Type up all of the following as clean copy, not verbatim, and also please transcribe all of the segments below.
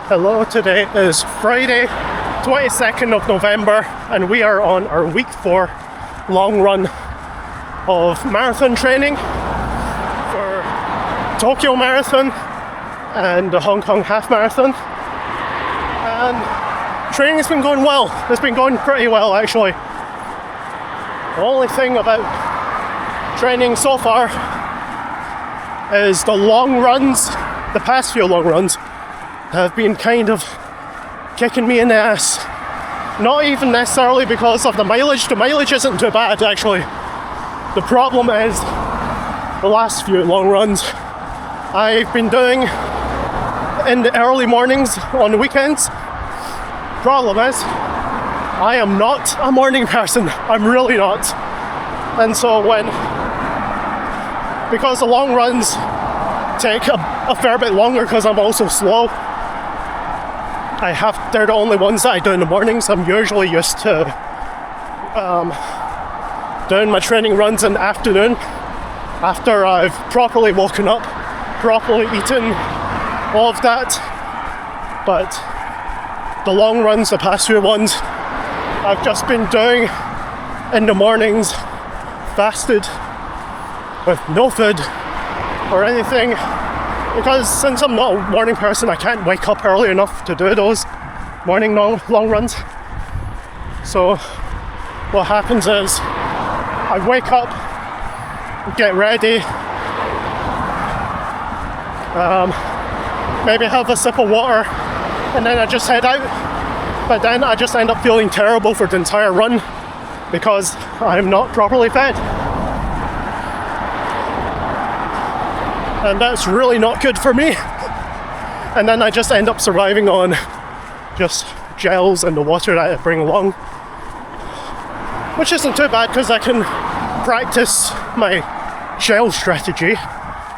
Hello, today is Friday, 22nd of November, and we are on our week 4 long run of marathon training for Tokyo Marathon and the Hong Kong Half Marathon. And training has been going well. It's been going pretty well, actually. The only thing about training so far is the long runs, the past few long runs, have been kind of kicking me in the ass. Not even necessarily because of the mileage. The mileage isn't too bad, actually. The problem is the last few long runs I've been doing in the early mornings on the weekends. Problem is, I am not a morning person. I'm really not. And so because the long runs take a fair bit longer because I'm also slow, they're the only ones that I do in the mornings. I'm usually used to doing my training runs in the afternoon after I've properly woken up, properly eaten, all of that. But the long runs, the past few ones, I've just been doing in the mornings, fasted, with no food or anything. Because since I'm not a morning person, I can't wake up early enough to do those morning long runs. So what happens is I wake up, get ready, maybe have a sip of water, and then I just head out. But then I just end up feeling terrible for the entire run because I'm not properly fed. And that's really not good for me. And then I just end up surviving on just gels and the water that I bring along, which isn't too bad because I can practice my gel strategy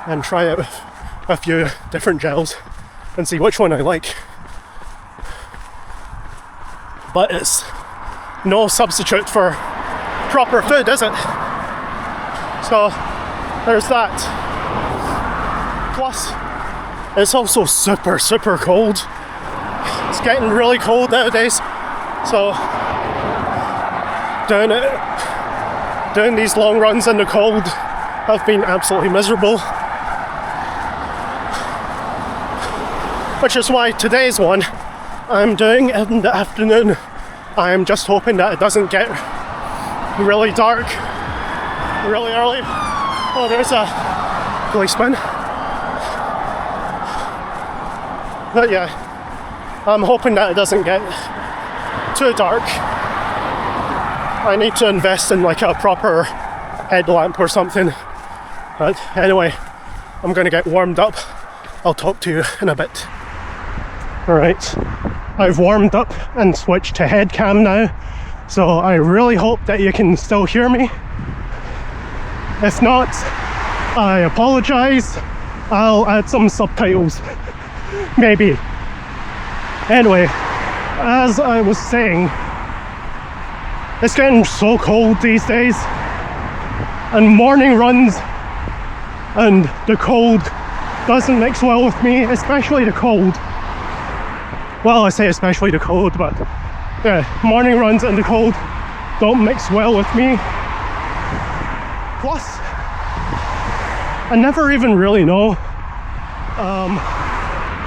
and try out a few different gels and see which one I like. But it's no substitute for proper food, is it? So there's that. Plus, it's also super cold. It's getting really cold nowadays. So, doing these long runs in the cold have been absolutely miserable. Which is why today's one I'm doing in the afternoon. I'm just hoping that it doesn't get really dark really early. Oh, there's a policeman. But yeah, I'm hoping that it doesn't get too dark. I need to invest in like a proper headlamp or something. But anyway, I'm going to get warmed up. I'll talk to you in a bit. Alright, I've warmed up and switched to head cam now, so I really hope that you can still hear me. If not, I apologise. I'll add some subtitles. Maybe. Anyway, as I was saying, it's getting so cold these days, and morning runs and the cold doesn't mix well with me, especially the cold. Well, I say especially the cold, but yeah, morning runs and the cold don't mix well with me. Plus, I never even really know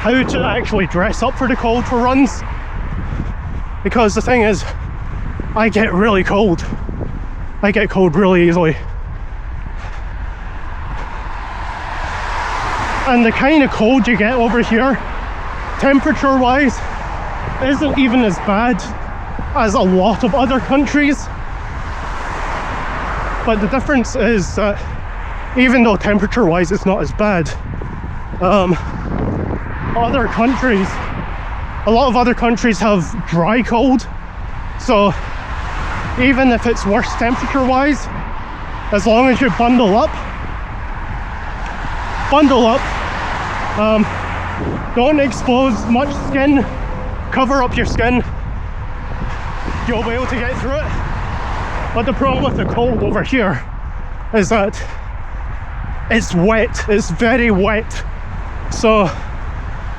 how to actually dress up for the cold for runs, because the thing is, I get really cold. I get cold really easily. And the kind of cold you get over here, temperature wise, isn't even as bad as a lot of other countries. But the difference is that even though temperature wise it's not as bad, other countries, a lot of other countries have dry cold. So even if it's worse temperature wise, as long as you bundle up, don't expose much skin, cover up your skin, you'll be able to get through it. But the problem with the cold over here is that it's wet, it's very wet. So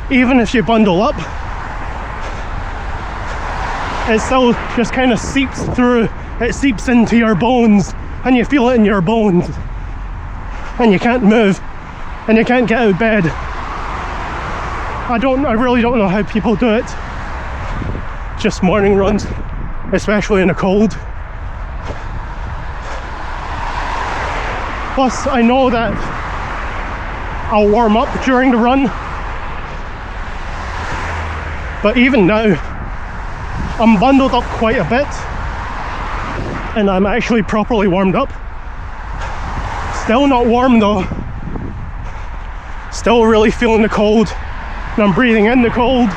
even if you bundle up, it still just kind of seeps through, it seeps into your bones, and you feel it in your bones, and you can't move, and you can't get out of bed. I really don't know how people do it. Just morning runs, especially in the cold. Plus, I know that I'll warm up during the run, but even now, I'm bundled up quite a bit, and I'm actually properly warmed up. Still not warm though. Still really feeling the cold, and I'm breathing in the cold.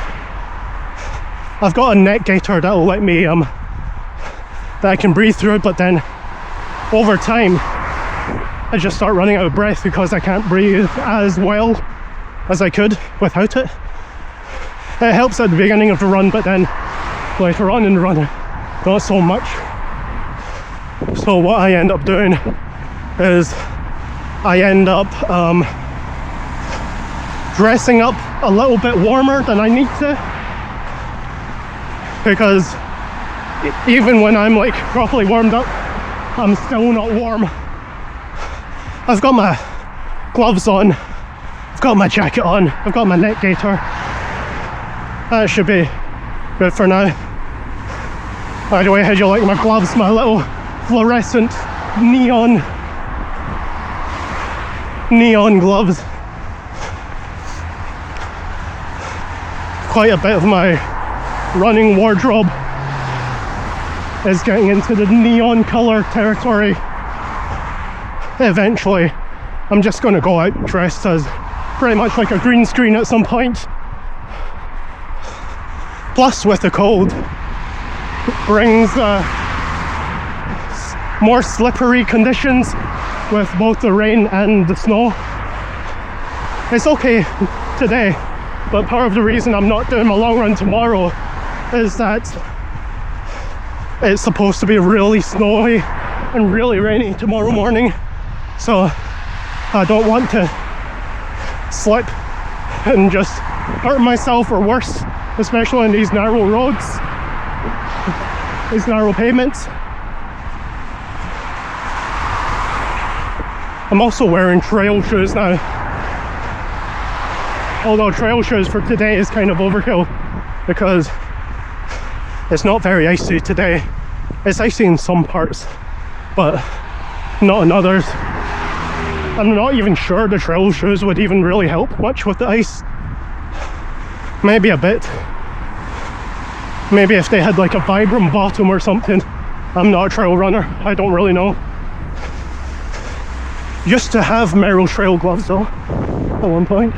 I've got a neck gaiter that will let me, that I can breathe through it, but then over time, I just start running out of breath because I can't breathe as well as I could without it. It helps at the beginning of the run, but then later on in the run, not so much. So what I end up doing is I end up dressing up a little bit warmer than I need to, because even when I'm like properly warmed up, I'm still not warm. I've got my gloves on, I've got my jacket on, I've got my neck gaiter. That should be good for now. By the way, how do you like my gloves? My little fluorescent neon gloves. Quite a bit of my running wardrobe is getting into the neon colour territory. Eventually, I'm just going to go out dressed as pretty much like a green screen at some point. Plus, with the cold, brings more slippery conditions with both the rain and the snow. It's okay today, but part of the reason I'm not doing my long run tomorrow is that it's supposed to be really snowy and really rainy tomorrow morning. So I don't want to slip and just hurt myself or worse, especially on these narrow roads, these narrow pavements. I'm also wearing trail shoes now, although trail shoes for today is kind of overkill because it's not very icy today. It's icy in some parts, but not in others. I'm not even sure the trail shoes would even really help much with the ice. Maybe a bit. Maybe if they had like a Vibram bottom or something. I'm not a trail runner, I don't really know. Used to have Merrell trail gloves though, at one point.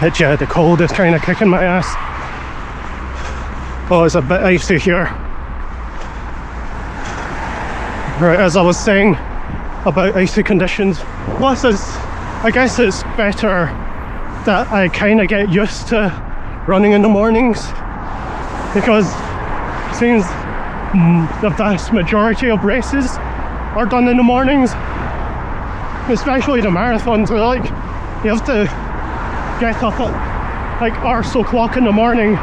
But yeah, the cold is kind of kicking my ass. Oh, it's a bit icy here. Right, as I was saying about icy conditions, plus I guess it's better that I kind of get used to running in the mornings, because it seems the vast majority of races are done in the mornings, especially the marathons. Where, like, you have to get up at like arse o'clock in the morning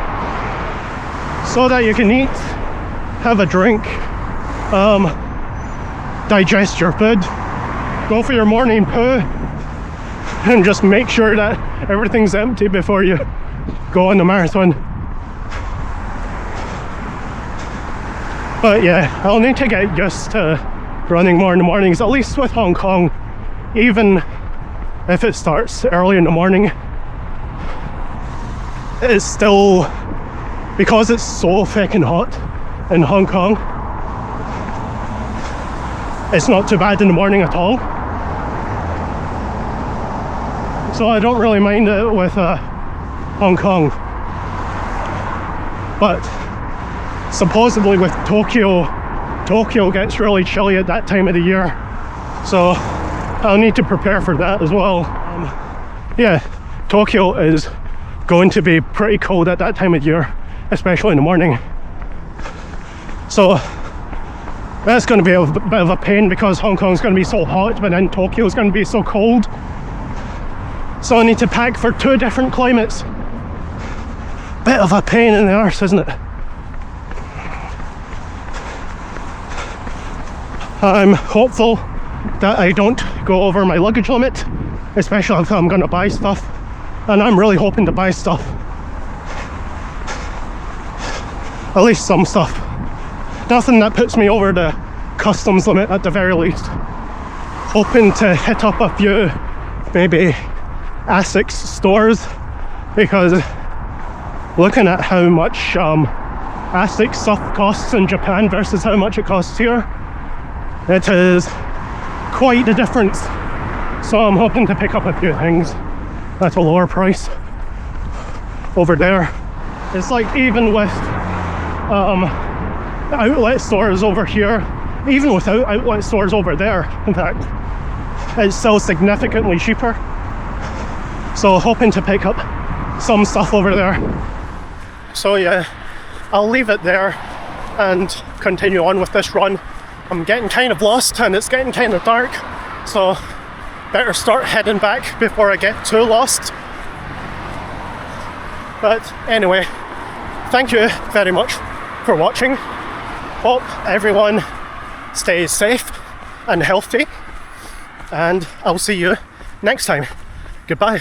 so that you can eat, have a drink, digest your food, go for your morning poo, and just make sure that everything's empty before you go on the marathon. But yeah, I'll need to get used to running more in the mornings, at least with Hong Kong. Even if it starts early in the morning, it's still, because it's so fucking hot in Hong Kong, it's not too bad in the morning at all. So I don't really mind it with Hong Kong. But supposedly with Tokyo gets really chilly at that time of the year. So I'll need to prepare for that as well. Yeah, Tokyo is going to be pretty cold at that time of year, especially in the morning. So that's going to be a bit of a pain, because Hong Kong's going to be so hot, but then Tokyo's going to be so cold. So I need to pack for two different climates. Bit of a pain in the arse, isn't it? I'm hopeful that I don't go over my luggage limit, especially if I'm going to buy stuff, and I'm really hoping to buy stuff, at least some stuff, nothing that puts me over the customs limit at the very least. Hoping to hit up a few maybe ASICS stores, because looking at how much ASICS stuff costs in Japan versus how much it costs here, it is quite the difference. So I'm hoping to pick up a few things at a lower price over there. It's like, even with outlet stores over here, even without outlet stores over there, in fact, it's still significantly cheaper. So hoping to pick up some stuff over there. So yeah, I'll leave it there and continue on with this run. I'm getting kind of lost and it's getting kind of dark, so better start heading back before I get too lost. But anyway, thank you very much for watching. Hope everyone stays safe and healthy, and I'll see you next time. Goodbye.